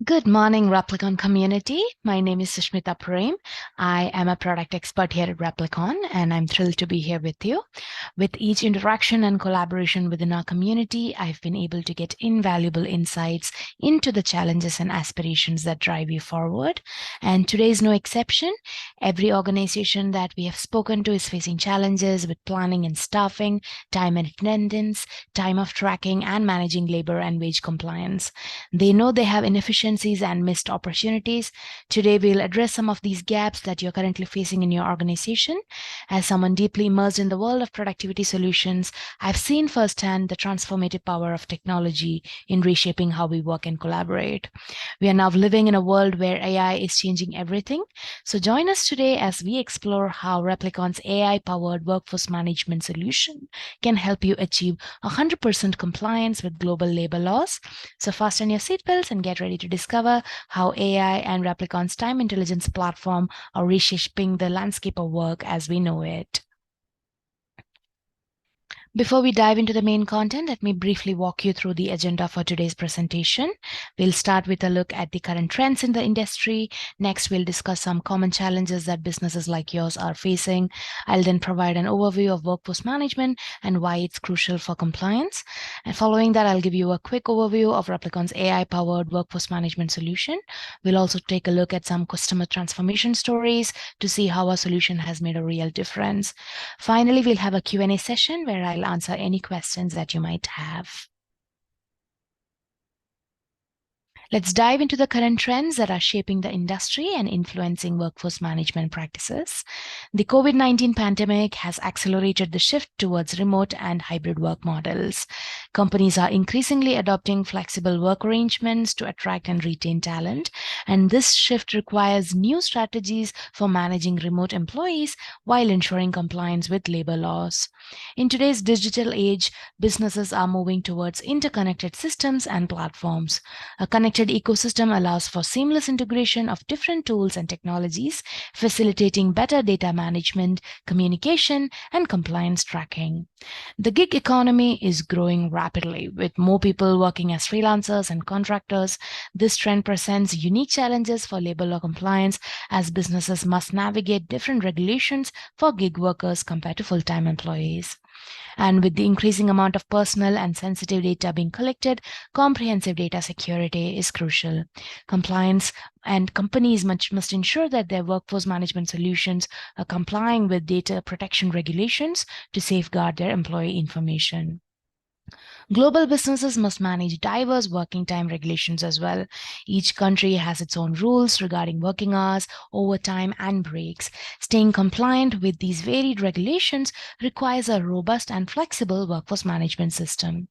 Good morning, Replicon community. My name is Sushmita Prem. I am a product expert here at Replicon, and I'm thrilled to be here with you. With each interaction and collaboration within our community, I've been able to get invaluable insights into the challenges and aspirations that drive you forward. And today is no exception. Every organization that we have spoken to is facing challenges with planning and staffing, time and attendance, time of tracking, and managing labor and wage compliance. They know they have inefficiencies and missed opportunities. Today, we'll address some of these gaps that you're currently facing in your organization. As someone deeply immersed in the world of productivity solutions, I've seen firsthand the transformative power of technology in reshaping how we work and collaborate. We are now living in a world where AI is changing everything. So join us today as we explore how Replicon's AI-powered workforce management solution can help you achieve 100% compliance with global labor laws. So fasten your seatbelts and get ready to discover how AI and Replicon's time intelligence platform are reshaping the landscape of work as we know it. Before we dive into the main content, let me briefly walk you through the agenda for today's presentation. We'll start with a look at the current trends in the industry. Next, we'll discuss some common challenges that businesses like yours are facing. I'll then provide an overview of workforce management and why it's crucial for compliance. And following that, I'll give you a quick overview of Replicon's AI-powered workforce management solution. We'll also take a look at some customer transformation stories to see how our solution has made a real difference. Finally, we'll have a Q&A session where I'll answer any questions that you might have. Let's dive into the current trends that are shaping the industry and influencing workforce management practices. The COVID-19 pandemic has accelerated the shift towards remote and hybrid work models. Companies are increasingly adopting flexible work arrangements to attract and retain talent, and this shift requires new strategies for managing remote employees while ensuring compliance with labor laws. In today's digital age, businesses are moving towards interconnected systems and platforms. A connected ecosystem allows for seamless integration of different tools and technologies, facilitating better data management, communication, and compliance tracking. The gig economy is growing rapidly, with more people working as freelancers and contractors. This trend presents unique challenges for labor law compliance as businesses must navigate different regulations for gig workers compared to full-time employees. And with the increasing amount of personal and sensitive data being collected, comprehensive data security is crucial. Compliance and companies must ensure that their workforce management solutions are complying with data protection regulations to safeguard their employee information. Global businesses must manage diverse working time regulations as well. Each country has its own rules regarding working hours, overtime, and breaks. Staying compliant with these varied regulations requires a robust and flexible workforce management system.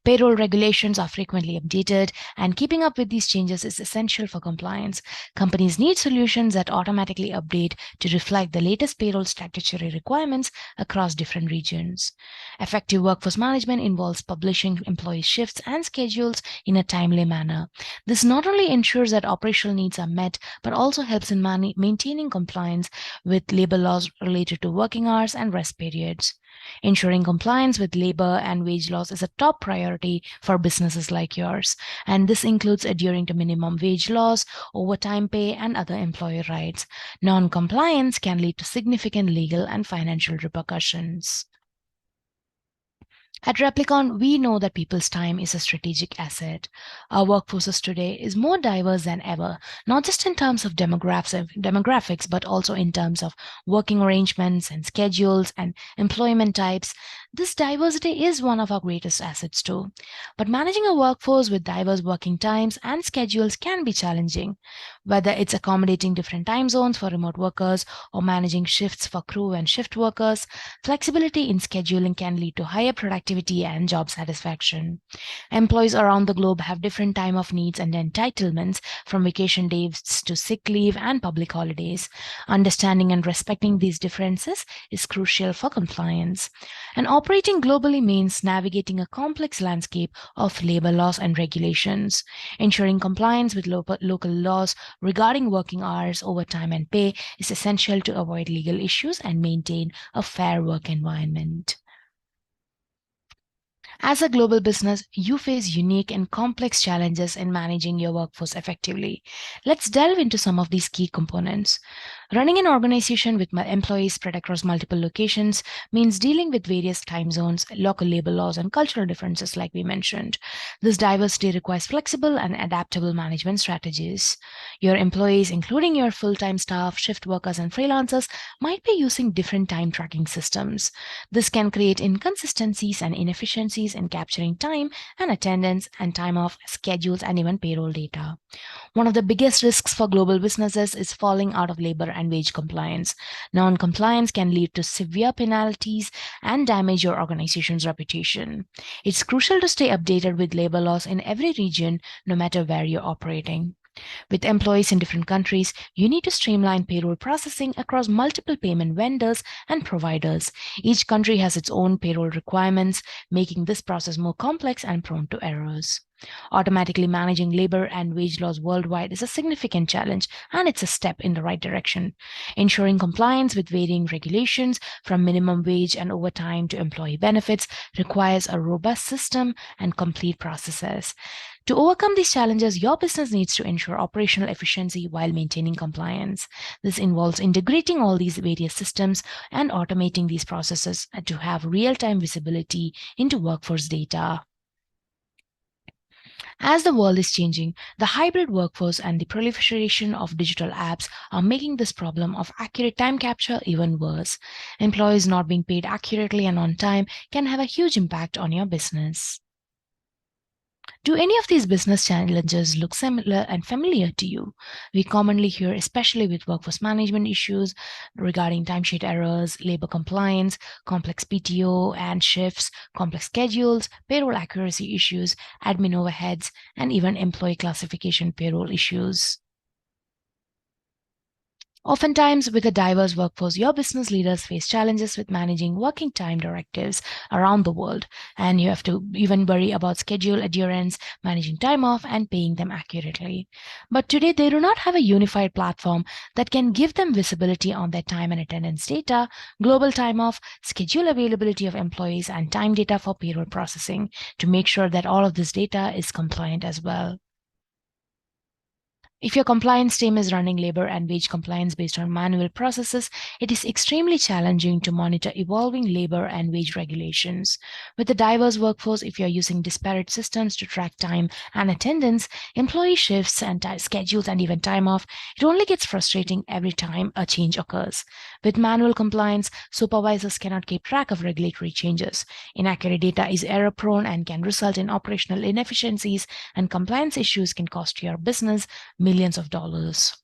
Payroll regulations are frequently updated, and keeping up with these changes is essential for compliance. Companies need solutions that automatically update to reflect the latest payroll statutory requirements across different regions. Effective workforce management involves publishing employee shifts and schedules in a timely manner. This not only ensures that operational needs are met, but also helps in maintaining compliance with labor laws related to working hours and rest periods. Ensuring compliance with labor and wage laws is a top priority for businesses like yours, and this includes adhering to minimum wage laws, overtime pay, and other employee rights. Non-compliance can lead to significant legal and financial repercussions. At Replicon, we know that people's time is a strategic asset. Our workforces today is more diverse than ever, not just in terms of demographics, but also in terms of working arrangements and schedules and employment types. This diversity is one of our greatest assets too. But managing a workforce with diverse working times and schedules can be challenging, whether it's accommodating different time zones for remote workers or managing shifts for crew and shift workers. Flexibility in scheduling can lead to higher productivity and job satisfaction. Employees around the globe have different time of needs and entitlements, from vacation days to sick leave and public holidays. Understanding and respecting these differences is crucial for compliance. And operating globally means navigating a complex landscape of labor laws and regulations. Ensuring compliance with local laws regarding working hours, overtime, and pay is essential to avoid legal issues and maintain a fair work environment. As a global business, you face unique and complex challenges in managing your workforce effectively. Let's delve into some of these key components. Running an organization with employees spread across multiple locations means dealing with various time zones, local labor laws, and cultural differences, like we mentioned. This diversity requires flexible and adaptable management strategies. Your employees, including your full time staff, shift workers, and freelancers, might be using different time tracking systems. This can create inconsistencies and inefficiencies in capturing time and attendance and time off schedules and even payroll data. One of the biggest risks for global businesses is falling out of labor and wage compliance. Non compliance can lead to severe penalties and damage your organization's reputation. It's crucial to stay updated with labor laws in every region, no matter where you're operating. With employees in different countries, you need to streamline payroll processing across multiple payment vendors and providers. Each country has its own payroll requirements, making this process more complex and prone to errors. Automatically managing labor and wage laws worldwide is a significant challenge, and it's a step in the right direction. Ensuring compliance with varying regulations, from minimum wage and overtime to employee benefits, requires a robust system and complete processes. To overcome these challenges, your business needs to ensure operational efficiency while maintaining compliance. This involves integrating all these various systems and automating these processes to have real time visibility into workforce data. As the world is changing, the hybrid workforce and the proliferation of digital apps are making this problem of accurate time capture even worse. Employees not being paid accurately and on time can have a huge impact on your business. Do any of these business challenges look similar and familiar to you? We commonly hear, especially with workforce management issues regarding timesheet errors, labor compliance, complex PTO and shifts, complex schedules, payroll accuracy issues, admin overheads, and even employee classification payroll issues. Oftentimes, with a diverse workforce, your business leaders face challenges with managing working time directives around the world, and you have to even worry about schedule adherence, managing time off, and paying them accurately. But today, they do not have a unified platform that can give them visibility on their time and attendance data, global time off, schedule availability of employees, and time data for payroll processing to make sure that all of this data is compliant as well. If your compliance team is running labor and wage compliance based on manual processes, it is extremely challenging to monitor evolving labor and wage regulations. With a diverse workforce, if you're using disparate systems to track time and attendance, employee shifts and schedules and even time off, it only gets frustrating every time a change occurs. With manual compliance, supervisors cannot keep track of regulatory changes. Inaccurate data is error prone and can result in operational inefficiencies, and compliance issues can cost your business millions of dollars.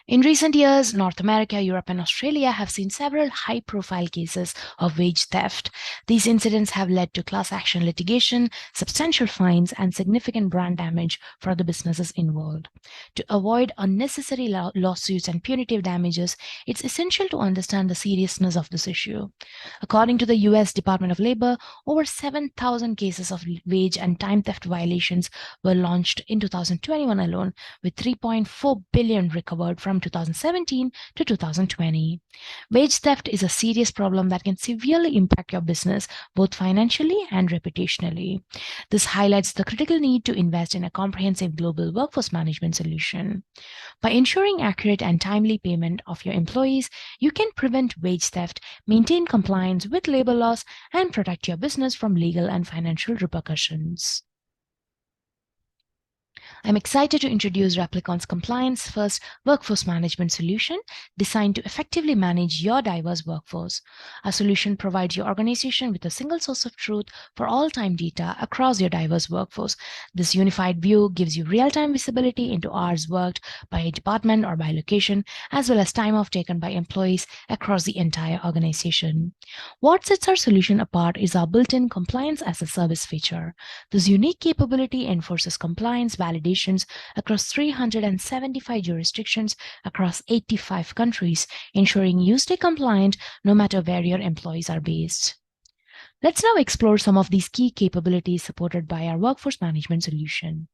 In recent years, North America, Europe, and Australia have seen several high profile cases of wage theft. These incidents have led to class action litigation, substantial fines, and significant brand damage for the businesses involved. To avoid unnecessary lawsuits and punitive damages, it's essential to understand the seriousness of this issue. According to the US Department of Labor, over 7,000 cases of wage and time theft violations were launched in 2021 alone, with 3.4 billion recovered from 2017 to 2020. Wage theft is a serious problem that can severely impact your business, both financially and reputationally. This highlights the critical need to invest in a comprehensive global workforce management solution. By ensuring accurate and timely payment of your employees, you can prevent wage theft, maintain compliance with labor laws, and protect your business from legal and financial repercussions. I'm excited to introduce Replicon's compliance first workforce management solution designed to effectively manage your diverse workforce. Our solution provides your organization with a single source of truth for all time data across your diverse workforce. This unified view gives you real-time visibility into hours worked by department or by location, as well as time off taken by employees across the entire organization. What sets our solution apart is our built-in compliance as a service feature. This unique capability enforces compliance validation across 375 jurisdictions across 85 countries, ensuring you stay compliant no matter where your employees are based. Let's now explore some of these key capabilities supported by our workforce management solution.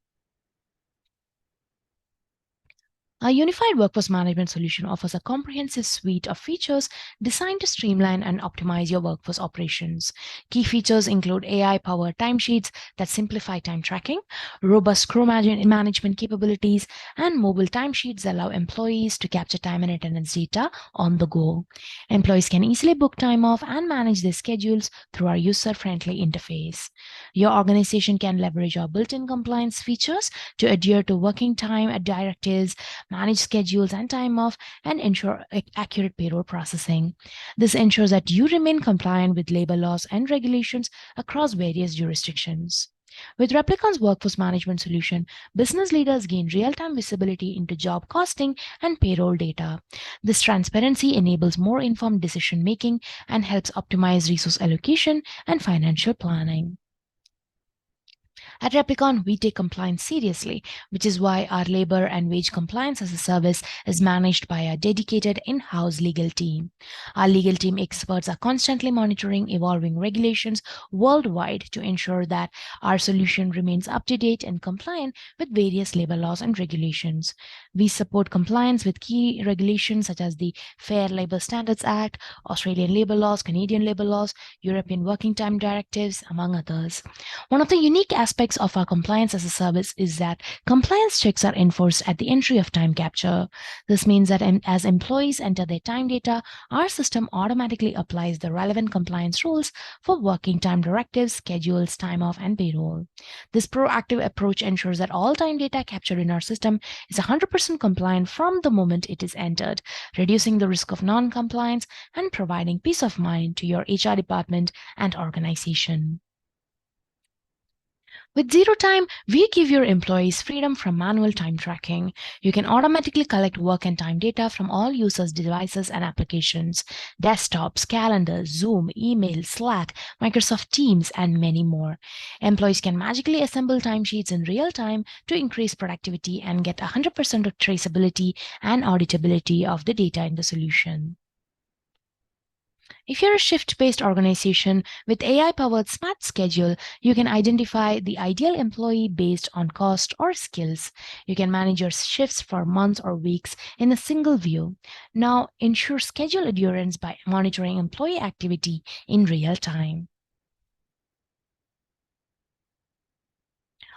Our unified workforce management solution offers a comprehensive suite of features designed to streamline and optimize your workforce operations. Key features include AI-powered timesheets that simplify time tracking, robust crew management capabilities, and mobile timesheets that allow employees to capture time and attendance data on the go. Employees can easily book time off and manage their schedules through our user-friendly interface. Your organization can leverage our built-in compliance features to adhere to working time directives, manage schedules and time off, and ensure accurate payroll processing. This ensures that you remain compliant with labor laws and regulations across various jurisdictions. With Replicon's workforce management solution, business leaders gain real-time visibility into job costing and payroll data. This transparency enables more informed decision-making and helps optimize resource allocation and financial planning. At Replicon, we take compliance seriously, which is why our labor and wage compliance as a service is managed by a dedicated in-house legal team. Our legal team experts are constantly monitoring evolving regulations worldwide to ensure that our solution remains up to date and compliant with various labor laws and regulations. We support compliance with key regulations such as the Fair Labor Standards Act, Australian labor laws, Canadian labor laws, European working time directives, among others. One of the unique aspects of our compliance as a service is that compliance checks are enforced at the entry of time capture. This means that as employees enter their time data, our system automatically applies the relevant compliance rules for working time directives, schedules, time off, and payroll. This proactive approach ensures that all time data captured in our system is 100% compliant from the moment it is entered, reducing the risk of non-compliance and providing peace of mind to your HR department and organization. With Zero Time, we give your employees freedom from manual time tracking. You can automatically collect work and time data from all users' devices and applications, desktops, calendars, Zoom, email, Slack, Microsoft Teams, and many more. Employees can magically assemble timesheets in real time to increase productivity and get 100% of traceability and auditability of the data in the solution. If you're a shift-based organization with AI-powered smart schedule, you can identify the ideal employee based on cost or skills. You can manage your shifts for months or weeks in a single view. Now, ensure schedule adherence by monitoring employee activity in real time.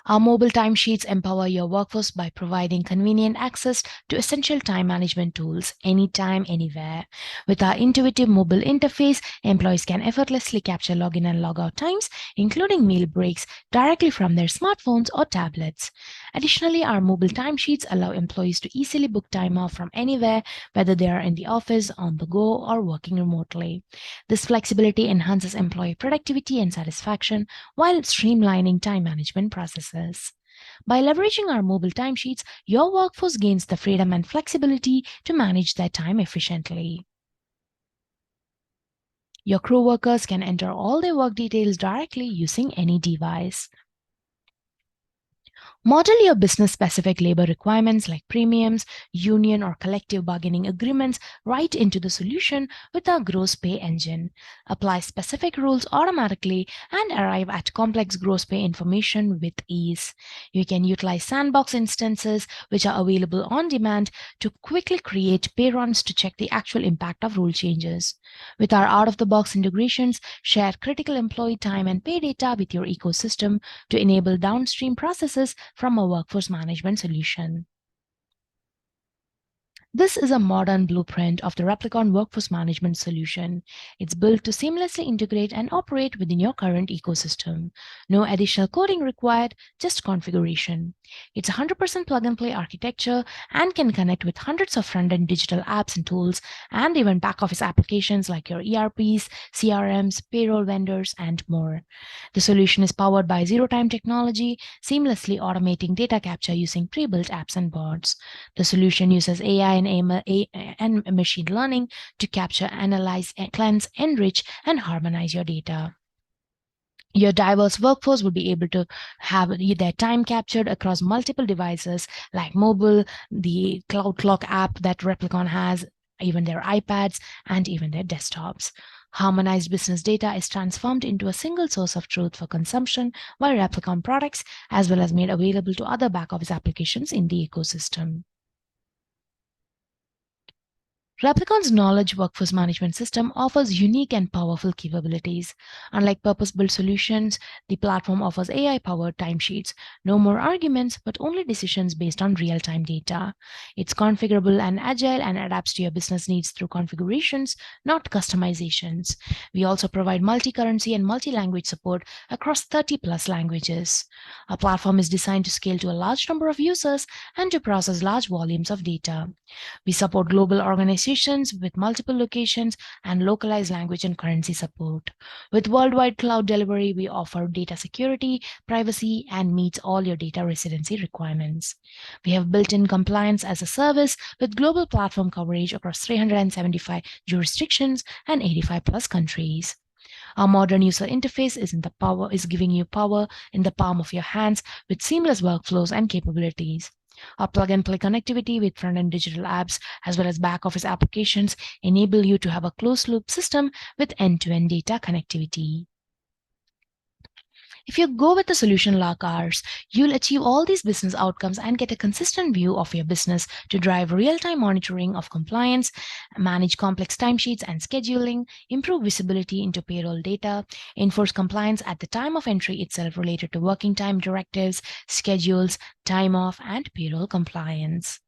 Our mobile timesheets empower your workforce by providing convenient access to essential time management tools anytime, anywhere. With our intuitive mobile interface, employees can effortlessly capture login and logout times, including meal breaks, directly from their smartphones or tablets. Additionally, our mobile timesheets allow employees to easily book time off from anywhere, whether they are in the office, on the go, or working remotely. This flexibility enhances employee productivity and satisfaction while streamlining time management processes. By leveraging our mobile timesheets, your workforce gains the freedom and flexibility to manage their time efficiently. Your crew workers can enter all their work details directly using any device. Model your business-specific labor requirements like premiums, union, or collective bargaining agreements right into the solution with our gross pay engine. Apply specific rules automatically and arrive at complex gross pay information with ease. You can utilize sandbox instances, which are available on demand, to quickly create pay runs to check the actual impact of rule changes. With our out-of-the-box integrations, share critical employee time and pay data with your ecosystem to enable downstream processes from a workforce management solution. This is a modern blueprint of the Replicon workforce management solution. It's built to seamlessly integrate and operate within your current ecosystem. No additional coding required, just configuration. It's a 100% plug-and-play architecture and can connect with hundreds of front-end digital apps and tools, and even back-office applications like your ERPs, CRMs, payroll vendors, and more. The solution is powered by zero-time technology, seamlessly automating data capture using pre-built apps and bots. The solution uses AI and machine learning to capture, analyze, cleanse, enrich, and harmonize your data. Your diverse workforce will be able to have their time captured across multiple devices like mobile, the Cloud Clock app that Replicon has, even their iPads, and even their desktops. Harmonized business data is transformed into a single source of truth for consumption by Replicon products, as well as made available to other back-office applications in the ecosystem. Replicon's knowledge workforce management system offers unique and powerful capabilities. Unlike purpose-built solutions, the platform offers AI-powered timesheets. No more arguments, but only decisions based on real-time data. It's configurable and agile and adapts to your business needs through configurations, not customizations. We also provide multi-currency and multi-language support across 30 plus languages. Our platform is designed to scale to a large number of users and to process large volumes of data. We support global organizations with multiple locations and localized language and currency support. With worldwide cloud delivery, we offer data security, privacy, and meets all your data residency requirements. We have built-in compliance as a service with global platform coverage across 375 jurisdictions and 85 plus countries. Our modern user interface is giving you power in the palm of your hands with seamless workflows and capabilities. Our plug-and-play connectivity with front-end digital apps as well as back-office applications enable you to have a closed-loop system with end-to-end data connectivity. If you go with a solution like ours, you'll achieve all these business outcomes and get a consistent view of your business to drive real-time monitoring of compliance, manage complex timesheets and scheduling, improve visibility into payroll data, enforce compliance at the time of entry itself related to working time directives, schedules, time off, and payroll compliance.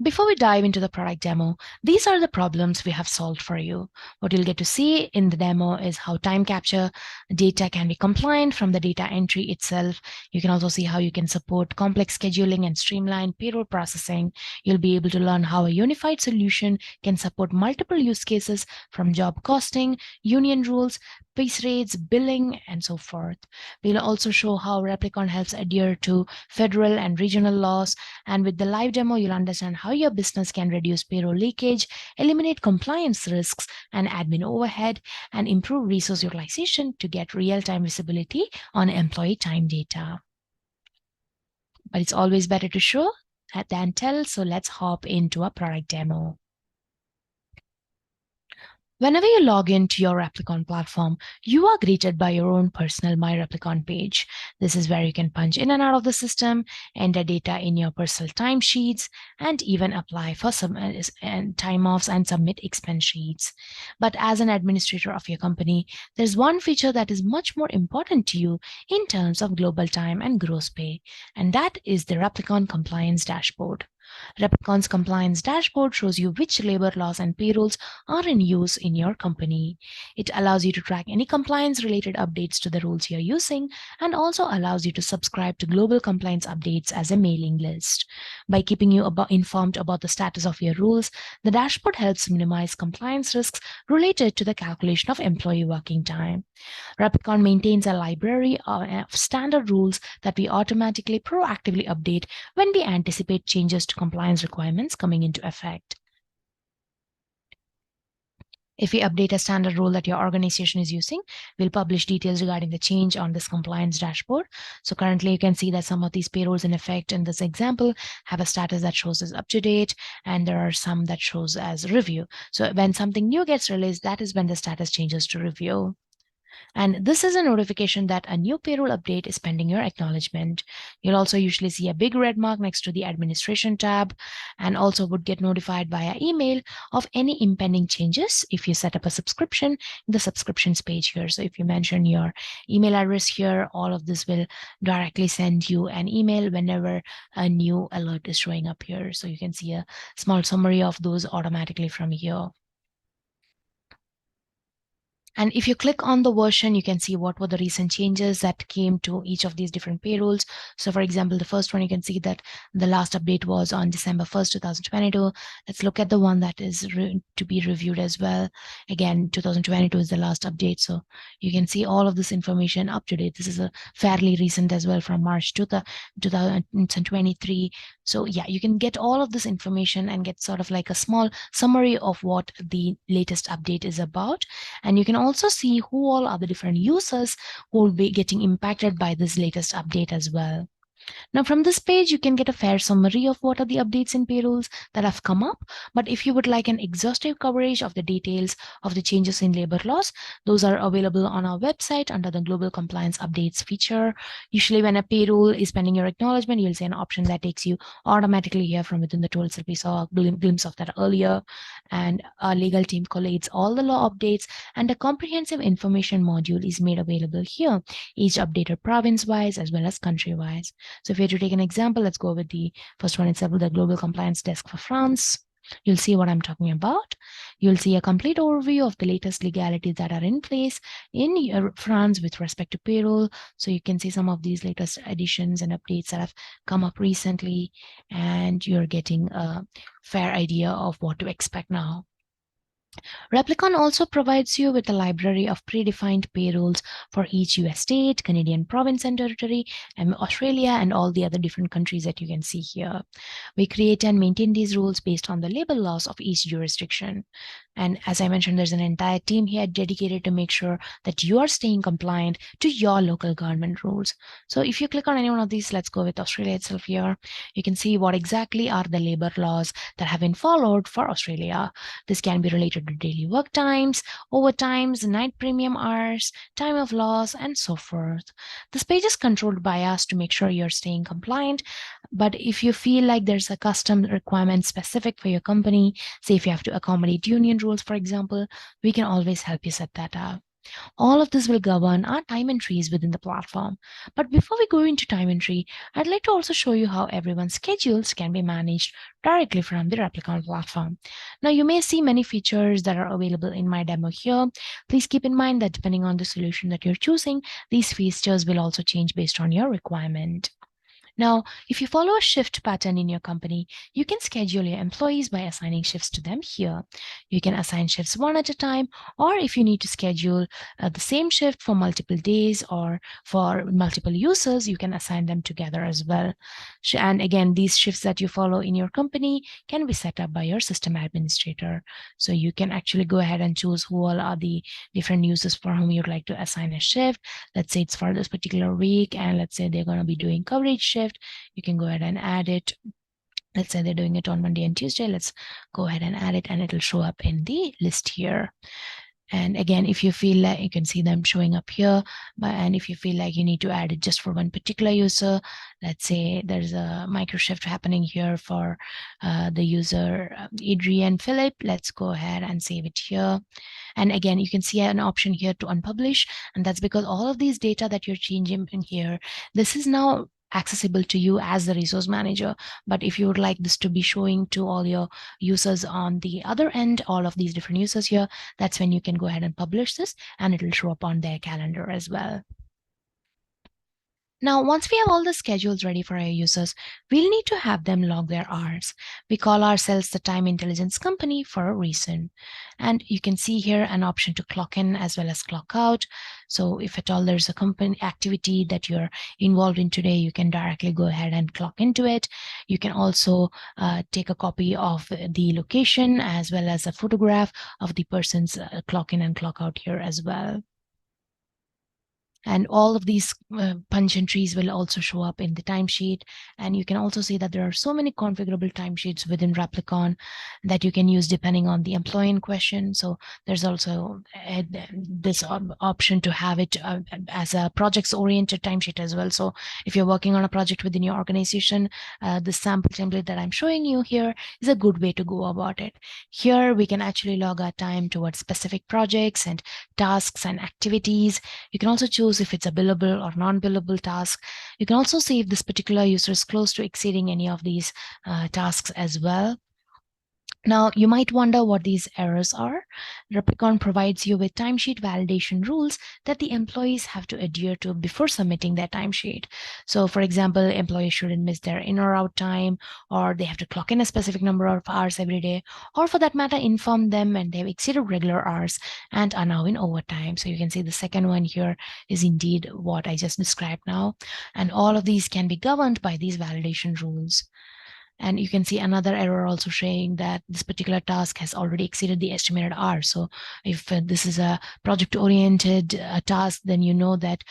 Before we dive into the product demo, these are the problems we have solved for you. What you'll get to see in the demo is how time capture data can be compliant from the data entry itself. You can also see how you can support complex scheduling and streamline payroll processing. You'll be able to learn how a unified solution can support multiple use cases from job costing, union rules, piece rates, billing, and so forth. We'll also show how Replicon helps adhere to federal and regional laws. And with the live demo, you'll understand how your business can reduce payroll leakage, eliminate compliance risks and admin overhead, and improve resource utilization to get real-time visibility on employee time data. But it's always better to show than tell, so let's hop into a product demo. Whenever you log into your Replicon platform, you are greeted by your own personal My Replicon page. This is where you can punch in and out of the system, enter data in your personal timesheets, and even apply for some time offs and submit expense sheets. But as an administrator of your company, there's one feature that is much more important to you in terms of global time and gross pay, and that is the Replicon Compliance Dashboard. Replicon's compliance dashboard shows you which labor laws and payrolls are in use in your company. It allows you to track any compliance-related updates to the rules you're using and also allows you to subscribe to global compliance updates as a mailing list. By keeping you informed about the status of your rules, the dashboard helps minimize compliance risks related to the calculation of employee working time. Replicon maintains a library of standard rules that we automatically proactively update when we anticipate changes to compliance requirements coming into effect. If we update a standard rule that your organization is using, we'll publish details regarding the change on this compliance dashboard. So currently you can see that some of these payrolls in effect in this example have a status that shows as up to date, and there are some that shows as review. So when something new gets released, that is when the status changes to review. And this is a notification that a new payroll update is pending your acknowledgement. You'll also usually see a big red mark next to the administration tab, and also would get notified via email of any impending changes if you set up a subscription in the subscriptions page here. So if you mention your email address here, all of this will directly send you an email whenever a new alert is showing up here. So you can see a small summary of those automatically from here. And if you click on the version, you can see what were the recent changes that came to each of these different payrolls. So for example, the first one, you can see that the last update was on December 1st, 2022. Let's look at the one that is to be reviewed as well. Again, 2022 is the last update. So you can see all of this information up to date. This is a fairly recent as well from March 2023. So yeah, you can get all of this information and get sort of like a small summary of what the latest update is about. And you can also see who all are the different users who will be getting impacted by this latest update as well. Now, from this page, you can get a fair summary of what are the updates in payrolls that have come up. But if you would like an exhaustive coverage of the details of the changes in labor laws, those are available on our website under the Global Compliance Updates feature. Usually, when a payroll is pending your acknowledgement, you'll see an option that takes you automatically here from within the tools that we saw a glimpse of that earlier. And our legal team collates all the law updates, and a comprehensive information module is made available here, each updated province-wise as well as country-wise. So if we were to take an example, let's go with the first one itself, the Global Compliance Desk for France. You'll see what I'm talking about. You'll see a complete overview of the latest legalities that are in place in France with respect to payroll. So you can see some of these latest additions and updates that have come up recently, and you're getting a fair idea of what to expect now. Replicon also provides you with a library of predefined payrolls for each US state, Canadian province and territory, and Australia, and all the other different countries that you can see here. We create and maintain these rules based on the labor laws of each jurisdiction. And as I mentioned, there's an entire team here dedicated to make sure that you are staying compliant to your local government rules. So if you click on any one of these, let's go with Australia itself here, you can see what exactly are the labor laws that have been followed for Australia. This can be related to daily work times, overtimes, night premium hours, time of loss, and so forth. This page is controlled by us to make sure you're staying compliant. But if you feel like there's a custom requirement specific for your company, say if you have to accommodate union rules, for example, we can always help you set that up. All of this will govern our time entries within the platform. But before we go into time entry, I'd like to also show you how everyone's schedules can be managed directly from the Replicon platform. Now, you may see many features that are available in my demo here. Please keep in mind that depending on the solution that you're choosing, these features will also change based on your requirement. Now, if you follow a shift pattern in your company, you can schedule your employees by assigning shifts to them here. You can assign shifts one at a time, or if you need to schedule the same shift for multiple days or for multiple users, you can assign them together as well. And again, these shifts that you follow in your company can be set up by your system administrator. So you can actually go ahead and choose who all are the different users for whom you'd like to assign a shift. Let's say it's for this particular week, and let's say they're going to be doing coverage shift. You can go ahead and add it. Let's say they're doing it on Monday and Tuesday. Let's go ahead and add it, and it'll show up in the list here. And again, if you feel like you can see them showing up here, and if you feel like you need to add it just for one particular user, let's say there's a micro shift happening here for the user Adrian Philip. Let's go ahead and save it here. And again, you can see an option here to unpublish, and that's because all of these data that you're changing in here, this is now accessible to you as the resource manager. But if you would like this to be showing to all your users on the other end, all of these different users here, that's when you can go ahead and publish this, and it'll show up on their calendar as well. Now, once we have all the schedules ready for our users, we'll need to have them log their hours. We call ourselves the Time Intelligence Company for a reason. And you can see here an option to clock in as well as clock out. So if at all there's a company activity that you're involved in today, you can directly go ahead and clock into it. You can also take a copy of the location as well as a photograph of the person's clock in and clock out here as well. And all of these punch entries will also show up in the timesheet. And you can also see that there are so many configurable timesheets within Replicon that you can use depending on the employee in question. So there's also this option to have it as a projects-oriented timesheet as well. So if you're working on a project within your organization, the sample template that I'm showing you here is a good way to go about it. Here, we can actually log our time towards specific projects and tasks and activities. You can also choose if it's a billable or non-billable task. You can also see if this particular user is close to exceeding any of these tasks as well. Now, you might wonder what these errors are. Replicon provides you with timesheet validation rules that the employees have to adhere to before submitting their timesheet. So, for example, employees shouldn't miss their in or out time, or they have to clock in a specific number of hours every day, or for that matter, inform them when they've exceeded regular hours and are now in overtime. So you can see the second one here is indeed what I just described now. And all of these can be governed by these validation rules. And you can see another error also saying that this particular task has already exceeded the estimated hour. So if this is a project-oriented task, then you know that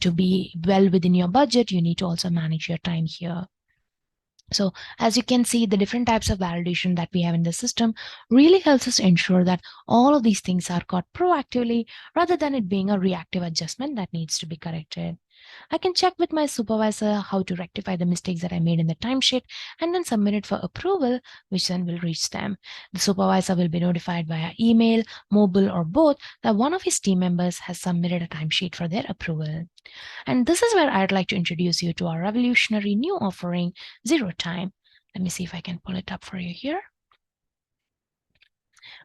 to be well within your budget, you need to also manage your time here. So as you can see, the different types of validation that we have in the system really helps us ensure that all of these things are caught proactively rather than it being a reactive adjustment that needs to be corrected. I can check with my supervisor how to rectify the mistakes that I made in the timesheet and then submit it for approval, which then will reach them. The supervisor will be notified via email, mobile, or both that one of his team members has submitted a timesheet for their approval. And this is where I'd like to introduce you to our revolutionary new offering, Zero Time. Let me see if I can pull it up for you here.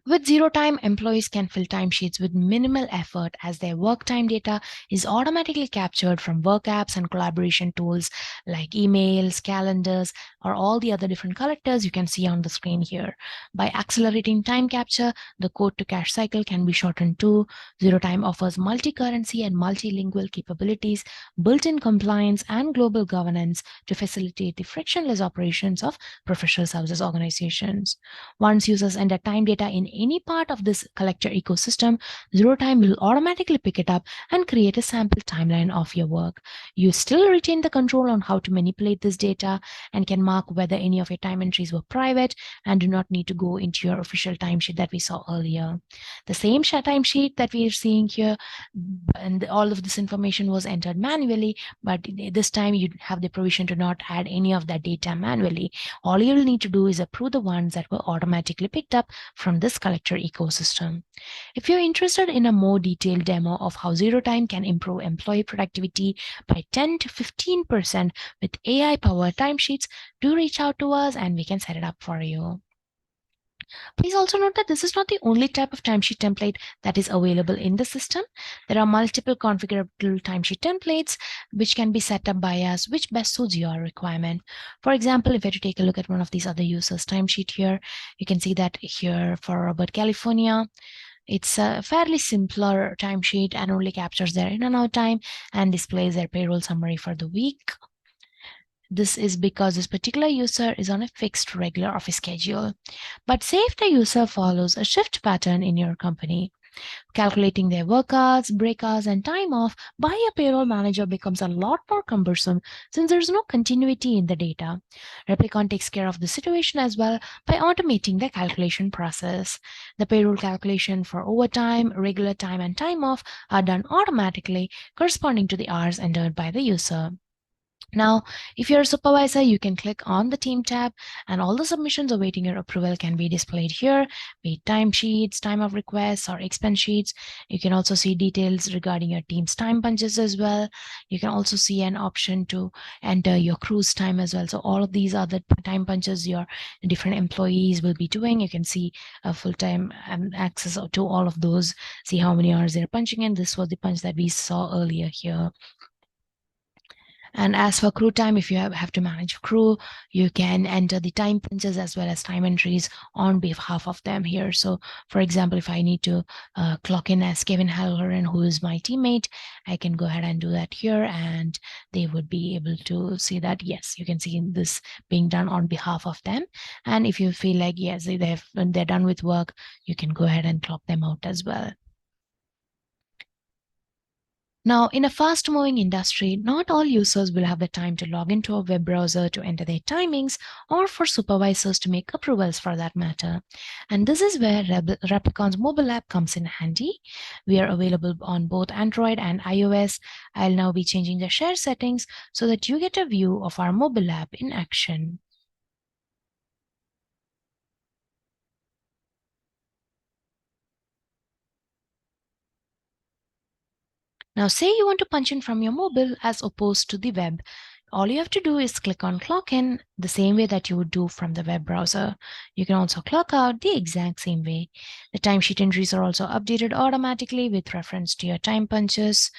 With zero time, employees can fill timesheets with minimal effort as their work time data is automatically captured from work apps and collaboration tools like emails, calendars, or all the other different collectors you can see on the screen here. By accelerating time capture, the code to cash cycle can be shortened too. Zero time offers multi-currency and multilingual capabilities, built-in compliance, and global governance to facilitate the frictionless operations of professional services organizations. Once users enter time data in any part of this collector ecosystem, Zero Time will automatically pick it up and create a sample timeline of your work. You still retain the control on how to manipulate this data and can mark whether any of your time entries were private and do not need to go into your official timesheet that we saw earlier. The same timesheet that we are seeing here, and all of this information was entered manually, but this time you have the provision to not add any of that data manually. All you'll need to do is approve the ones that were automatically picked up from this collector ecosystem. If you're interested in a more detailed demo of how Zero Time can improve employee productivity by 10 to 15% with AI-powered timesheets, do reach out to us and we can set it up for you. Please also note that this is not the only type of timesheet template that is available in the system. There are multiple configurable timesheet templates which can be set up by us, which best suits your requirement. For example, if you were to take a look at one of these other users' timesheet here, you can see that here for Robert, California, it's a fairly simpler timesheet and only captures their in and out time and displays their payroll summary for the week. This is because this particular user is on a fixed regular office schedule. But say if the user follows a shift pattern in your company, calculating their work hours, break hours, and time off by a payroll manager becomes a lot more cumbersome since there's no continuity in the data. Replicon takes care of the situation as well by automating the calculation process. The payroll calculation for overtime, regular time, and time off are done automatically, corresponding to the hours entered by the user. Now, if you're a supervisor, you can click on the team tab and all the submissions awaiting your approval can be displayed here, be it timesheets, time of requests, or expense sheets. You can also see details regarding your team's time punches as well. You can also see an option to enter your cruise time as well. So all of these are the time punches your different employees will be doing. You can see a full-time access to all of those, see how many hours they're punching in. This was the punch that we saw earlier here. And as for crew time, if you have to manage crew, you can enter the time punches as well as time entries on behalf of them here. So for example, if I need to clock in as Kevin Halloran, who is my teammate, I can go ahead and do that here and they would be able to see that, yes, you can see this being done on behalf of them. And if you feel like, yes, when they're done with work, you can go ahead and clock them out as well. Now, in a fast-moving industry, not all users will have the time to log into a web browser to enter their timings or for supervisors to make approvals for that matter. And this is where Replicon's mobile app comes in handy. We are available on both Android and iOS. I'll now be changing the share settings so that you get a view of our mobile app in action. Now, say you want to punch in from your mobile as opposed to the web. All you have to do is click on clock in the same way that you would do from the web browser. You can also clock out the exact same way. The timesheet entries are also updated automatically with reference to your time punches.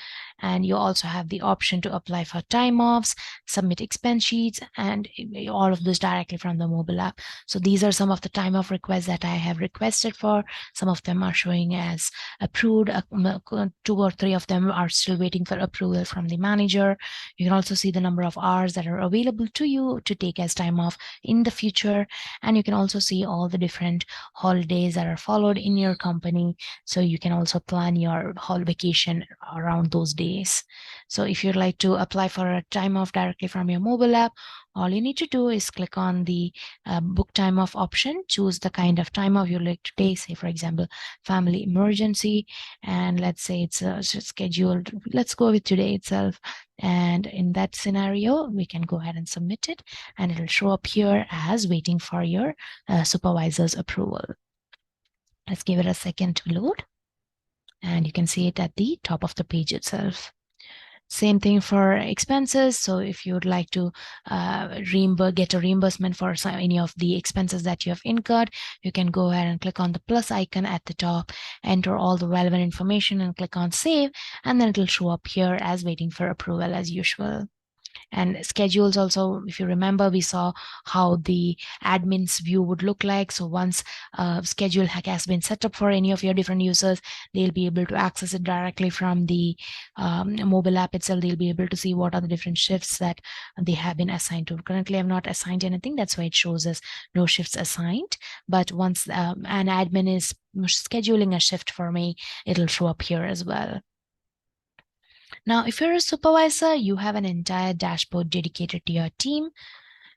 And you also have the option to apply for time offs, submit expense sheets, and all of this directly from the mobile app. So these are some of the time off requests that I have requested for. Some of them are showing as approved. 2 or 3 of them are still waiting for approval from the manager. You can also see the number of hours that are available to you to take as time off in the future. And you can also see all the different holidays that are followed in your company. So you can also plan your whole vacation around those days. So if you'd like to apply for a time off directly from your mobile app, all you need to do is click on the book time off option, choose the kind of time off you'd like to take, say, for example, family emergency. And let's say it's scheduled, let's go with today itself. And in that scenario, we can go ahead and submit it, and it'll show up here as waiting for your supervisor's approval. Let's give it a second to load. And you can see it at the top of the page itself. Same thing for expenses. So if you would like to get a reimbursement for any of the expenses that you have incurred, you can go ahead and click on the plus icon at the top, enter all the relevant information and click on save, and then it'll show up here as waiting for approval as usual. And schedules also, if you remember, we saw how the admin's view would look like. So once a schedule has been set up for any of your different users, they'll be able to access it directly from the mobile app itself. They'll be able to see what are the different shifts that they have been assigned to. Currently, I've not assigned anything. That's why it shows us no shifts assigned. But once an admin is scheduling a shift for me, it'll show up here as well. Now, if you're a supervisor, you have an entire dashboard dedicated to your team.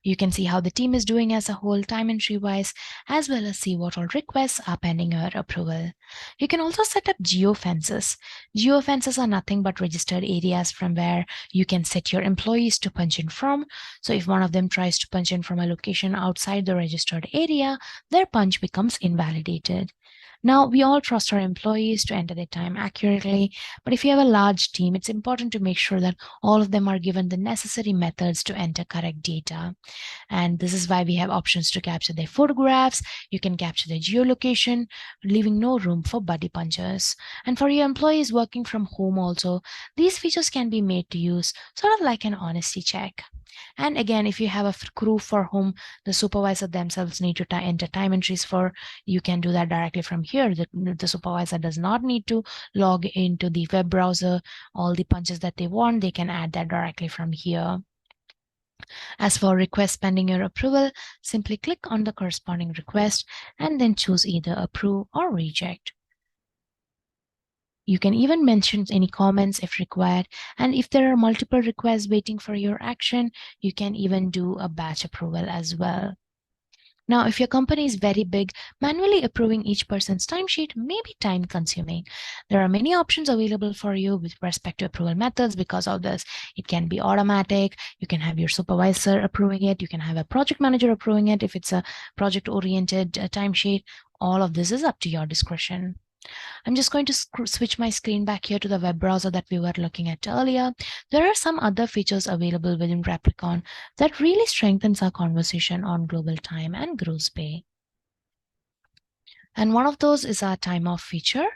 You can see how the team is doing as a whole, time entry wise, as well as see what all requests are pending your approval. You can also set up geofences. Geofences are nothing but registered areas from where you can set your employees to punch in from. So if one of them tries to punch in from a location outside the registered area, their punch becomes invalidated. Now, we all trust our employees to enter their time accurately, but if you have a large team, it's important to make sure that all of them are given the necessary methods to enter correct data. And this is why we have options to capture their photographs. You can capture their geolocation, leaving no room for buddy punchers. And for your employees working from home also, these features can be made to use sort of like an honesty check. And again, if you have a crew for whom the supervisor themselves need to enter time entries for, you can do that directly from here. The supervisor does not need to log into the web browser. All the punches that they want, they can add that directly from here. As for request pending your approval, simply click on the corresponding request and then choose either approve or reject. You can even mention any comments if required. And if there are multiple requests waiting for your action, you can even do a batch approval as well. Now, if your company is very big, manually approving each person's timesheet may be time consuming. There are many options available for you with respect to approval methods because of this. It can be automatic. You can have your supervisor approving it. You can have a project manager approving it if it's a project-oriented timesheet. All of this is up to your discretion. I'm just going to switch my screen back here to the web browser that we were looking at earlier. There are some other features available within Replicon that really strengthens our conversation on global time and gross pay. And one of those is our time off feature.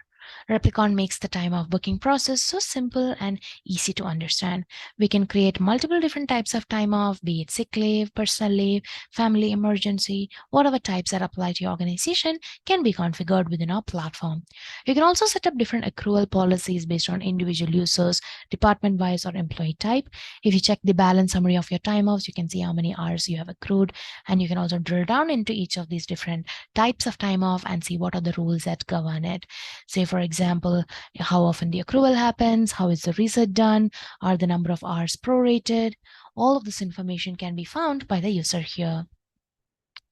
Replicon makes the time off booking process so simple and easy to understand. We can create multiple different types of time off, be it sick leave, personal leave, family emergency, whatever types that apply to your organization can be configured within our platform. You can also set up different accrual policies based on individual users, department-wise or employee type. If you check the balance summary of your time offs, you can see how many hours you have accrued, and you can also drill down into each of these different types of time off and see what are the rules that govern it. Say, for example, how often the accrual happens, how is the reset done, are the number of hours prorated. All of this information can be found by the user here.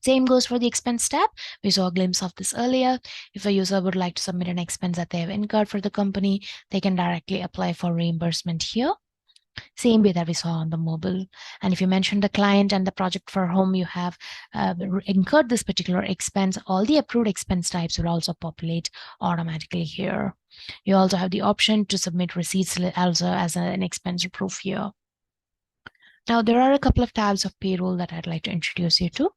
Same goes for the expense tab. We saw a glimpse of this earlier. If a user would like to submit an expense that they have incurred for the company, they can directly apply for reimbursement here. Same way that we saw on the mobile. And if you mention the client and the project for whom you have incurred this particular expense, all the approved expense types will also populate automatically here. You also have the option to submit receipts also as an expense proof here. Now, there are a couple of tabs of payroll that I'd like to introduce you to.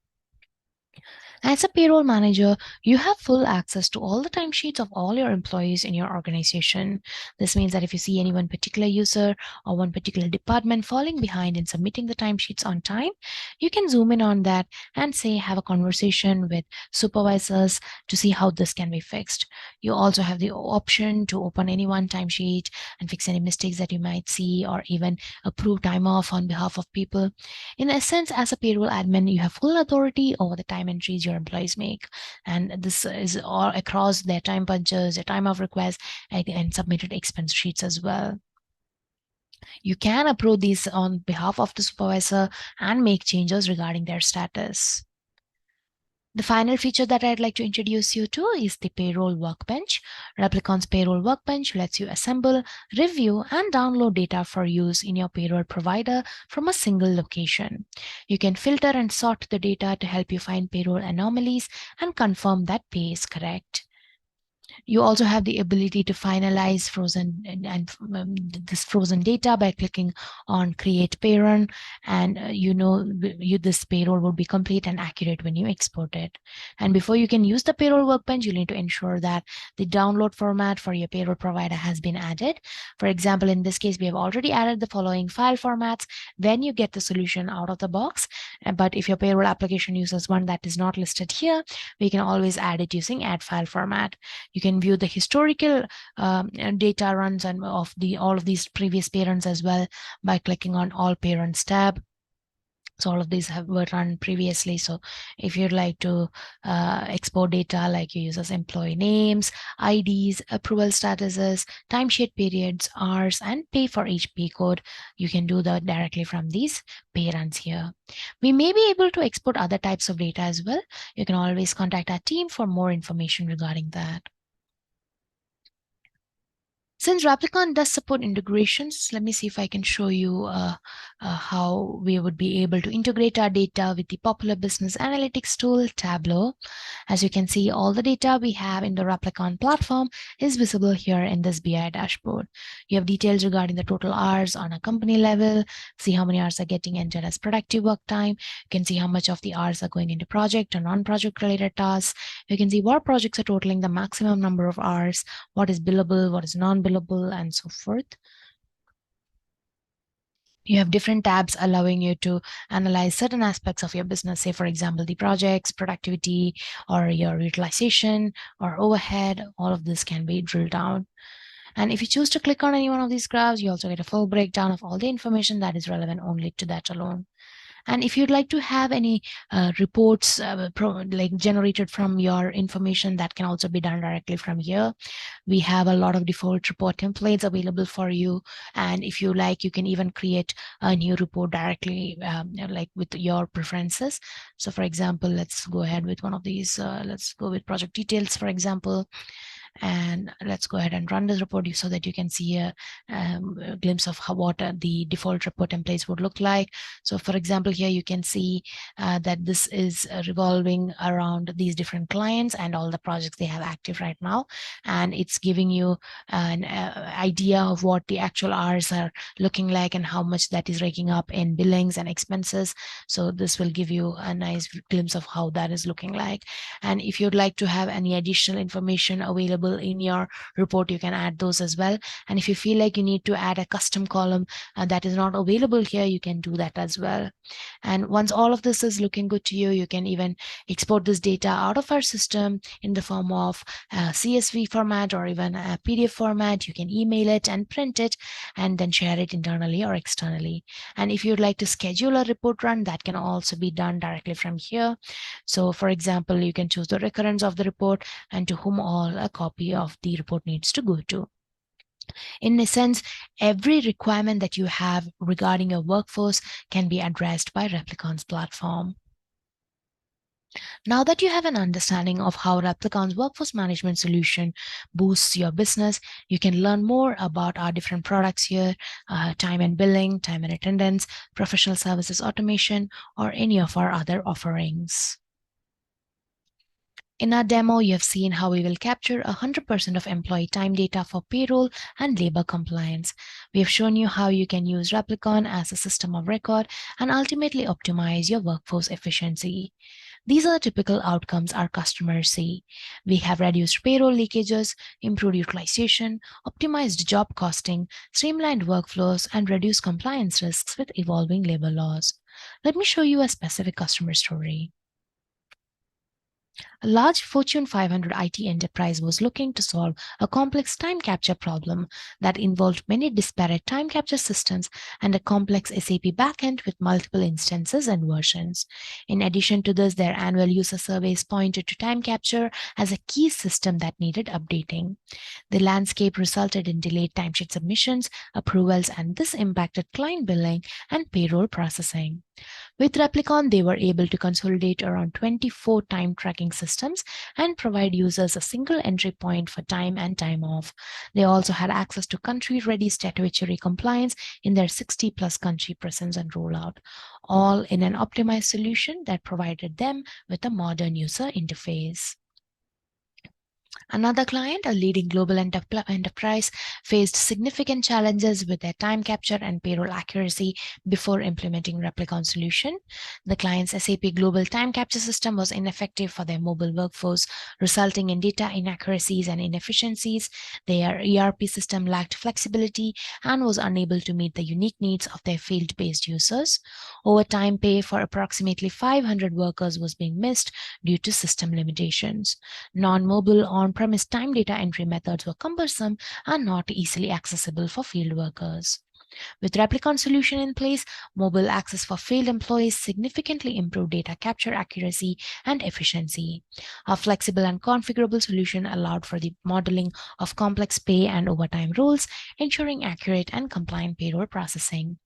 As a payroll manager, you have full access to all the timesheets of all your employees in your organization. This means that if you see any one particular user or one particular department falling behind in submitting the timesheets on time, you can zoom in on that and say, have a conversation with supervisors to see how this can be fixed. You also have the option to open any one timesheet and fix any mistakes that you might see, or even approve time off on behalf of people. In essence, as a payroll admin, you have full authority over the time entries your employees make. And this is all across their time punches, their time of request, and submitted expense sheets as well. You can approve these on behalf of the supervisor and make changes regarding their status. The final feature that I'd like to introduce you to is the payroll workbench. Replicon's payroll workbench lets you assemble, review, and download data for use in your payroll provider from a single location. You can filter and sort the data to help you find payroll anomalies and confirm that pay is correct. You also have the ability to finalize frozen and this frozen data by clicking on create payroll, and this payroll will be complete and accurate when you export it. And before you can use the payroll workbench, you need to ensure that the download format for your payroll provider has been added. For example, in this case, we have already added the following file formats when you get the solution out of the box. But if your payroll application uses one that is not listed here, we can always add it using add file format. You can view the historical data runs and of all of these previous parents as well by clicking on all parents tab. So all of these were run previously. So if you'd like to export data like your users' employee names, IDs, approval statuses, timesheet periods, hours, and pay for each pay code, you can do that directly from these parents here. We may be able to export other types of data as well. You can always contact our team for more information regarding that. Since Replicon does support integrations, let me see if I can show you how we would be able to integrate our data with the popular business analytics tool, Tableau. As you can see, all the data we have in the Replicon platform is visible here in this BI dashboard. You have details regarding the total hours on a company level, see how many hours are getting entered as productive work time. You can see how much of the hours are going into project or non-project related tasks. You can see what projects are totaling the maximum number of hours, what is billable, what is non-billable, and so forth. You have different tabs allowing you to analyze certain aspects of your business, say, for example, the projects, productivity, or your utilization, or overhead. All of this can be drilled down. And if you choose to click on any one of these graphs, you also get a full breakdown of all the information that is relevant only to that alone. And if you'd like to have any reports generated from your information, that can also be done directly from here. We have a lot of default report templates available for you. And if you like, you can even create a new report directly, like with your preferences. So for example, let's go ahead with one of these. Let's go with project details, for example. And let's go ahead and run this report so that you can see a glimpse of what the default report templates would look like. So for example, here you can see that this is revolving around these different clients and all the projects they have active right now. And it's giving you an idea of what the actual hours are looking like and how much that is raking up in billings and expenses. So this will give you a nice glimpse of how that is looking like. And if you'd like to have any additional information available in your report, you can add those as well. And if you feel like you need to add a custom column that is not available here, you can do that as well. And once all of this is looking good to you, you can even export this data out of our system in the form of CSV format or even a PDF format. You can email it and print it and then share it internally or externally. And if you'd like to schedule a report run, that can also be done directly from here. So for example, you can choose the recurrence of the report and to whom all a copy of the report needs to go to. In a sense, every requirement that you have regarding your workforce can be addressed by Replicon's platform. Now that you have an understanding of how Replicon's workforce management solution boosts your business, you can learn more about our different products here, time and billing, time and attendance, professional services automation, or any of our other offerings. In our demo, you have seen how we will capture 100% of employee time data for payroll and labor compliance. We have shown you how you can use Replicon as a system of record and ultimately optimize your workforce efficiency. These are the typical outcomes our customers see. We have reduced payroll leakages, improved utilization, optimized job costing, streamlined workflows, and reduced compliance risks with evolving labor laws. Let me show you a specific customer story. A large Fortune 500 IT enterprise was looking to solve a complex time capture problem that involved many disparate time capture systems and a complex SAP backend with multiple instances and versions. In addition to this, their annual user surveys pointed to time capture as a key system that needed updating. The landscape resulted in delayed timesheet submissions, approvals, and this impacted client billing and payroll processing. With Replicon, they were able to consolidate around 24 time tracking systems and provide users a single entry point for time and time off. They also had access to country-ready statutory compliance in their 60-plus country presence and rollout, all in an optimized solution that provided them with a modern user interface. Another client, a leading global enterprise, faced significant challenges with their time capture and payroll accuracy before implementing Replicon solution. The client's SAP global time capture system was ineffective for their mobile workforce, resulting in data inaccuracies and inefficiencies. Their ERP system lacked flexibility and was unable to meet the unique needs of their field-based users. Overtime pay for approximately 500 workers was being missed due to system limitations. Non-mobile on-premise time data entry methods were cumbersome and not easily accessible for field workers. With Replicon solution in place, mobile access for field employees significantly improved data capture accuracy and efficiency. A flexible and configurable solution allowed for the modeling of complex pay and overtime rules, ensuring accurate and compliant payroll processing.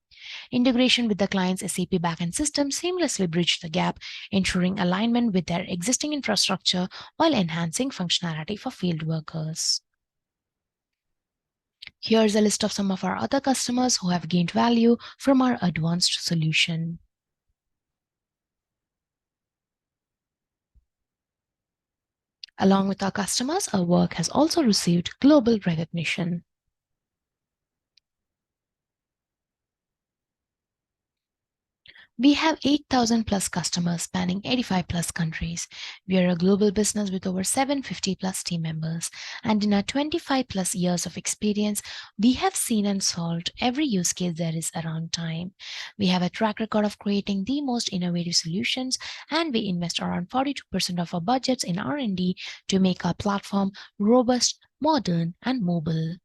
Integration with the client's SAP backend system seamlessly bridged the gap, ensuring alignment with their existing infrastructure while enhancing functionality for field workers. Here's a list of some of our other customers who have gained value from our advanced solution. Along with our customers, our work has also received global recognition. We have 8,000 plus customers spanning 85 plus countries. We are a global business with over 750 plus team members. And in our 25 plus years of experience, we have seen and solved every use case there is around time. We have a track record of creating the most innovative solutions, and we invest around 42% of our budgets in R&D to make our platform robust, modern, and mobile.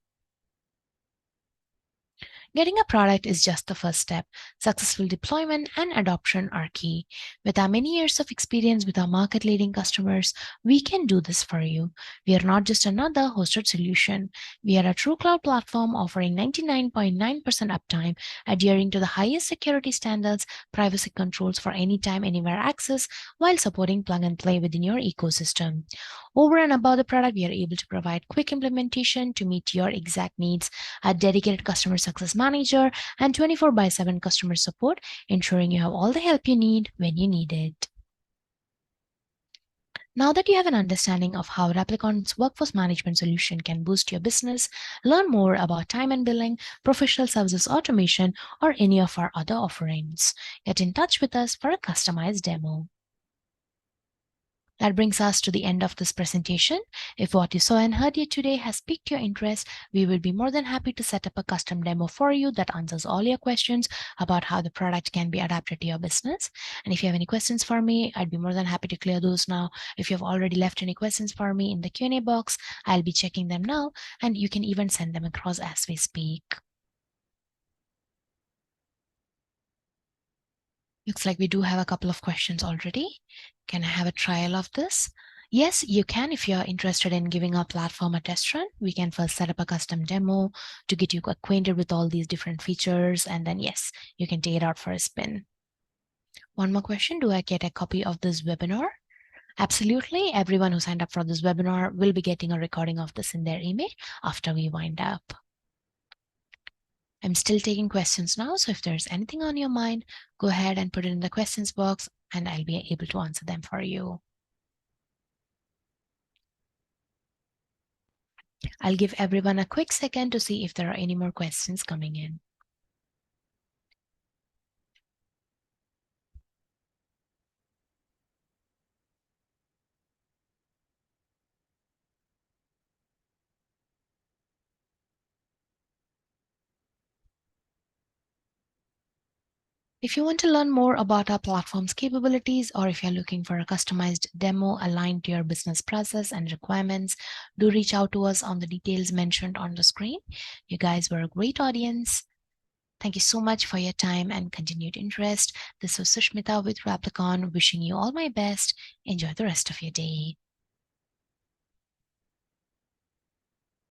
Getting a product is just the first step. Successful deployment and adoption are key. With our many years of experience with our market-leading customers, we can do this for you. We are not just another hosted solution. We are a true cloud platform offering 99.9% uptime, adhering to the highest security standards, privacy controls for anytime, anywhere access, while supporting plug and play within your ecosystem. Over and above the product, we are able to provide quick implementation to meet your exact needs, a dedicated customer success manager, and 24/7 customer support, ensuring you have all the help you need when you need it. Now that you have an understanding of how Replicon's workforce management solution can boost your business, learn more about time and billing, professional services automation, or any of our other offerings. Get in touch with us for a customized demo. That brings us to the end of this presentation. If what you saw and heard here today has piqued your interest, we will be more than happy to set up a custom demo for you that answers all your questions about how the product can be adapted to your business. And if you have any questions for me, I'd be more than happy to clear those now. If you've already left any questions for me in the Q&A box, I'll be checking them now, and you can even send them across as we speak. Looks like we do have a couple of questions already. Can I have a trial of this? Yes, you can. If you're interested in giving our platform a test run, we can first set up a custom demo to get you acquainted with all these different features. And then, yes, you can take it out for a spin. One more question. Do I get a copy of this webinar? Absolutely. Everyone who signed up for this webinar will be getting a recording of this in their email after we wind up. I'm still taking questions now, so if there's anything on your mind, go ahead and put it in the questions box and I'll be able to answer them for you. I'll give everyone a quick second to see if there are any more questions coming in. If you want to learn more about our platform's capabilities, or if you're looking for a customized demo aligned to your business process and requirements, do reach out to us on the details mentioned on the screen. You guys were a great audience. Thank you so much for your time and continued interest. This was Sushmita with Replicon, wishing you all my best. Enjoy the rest of your day.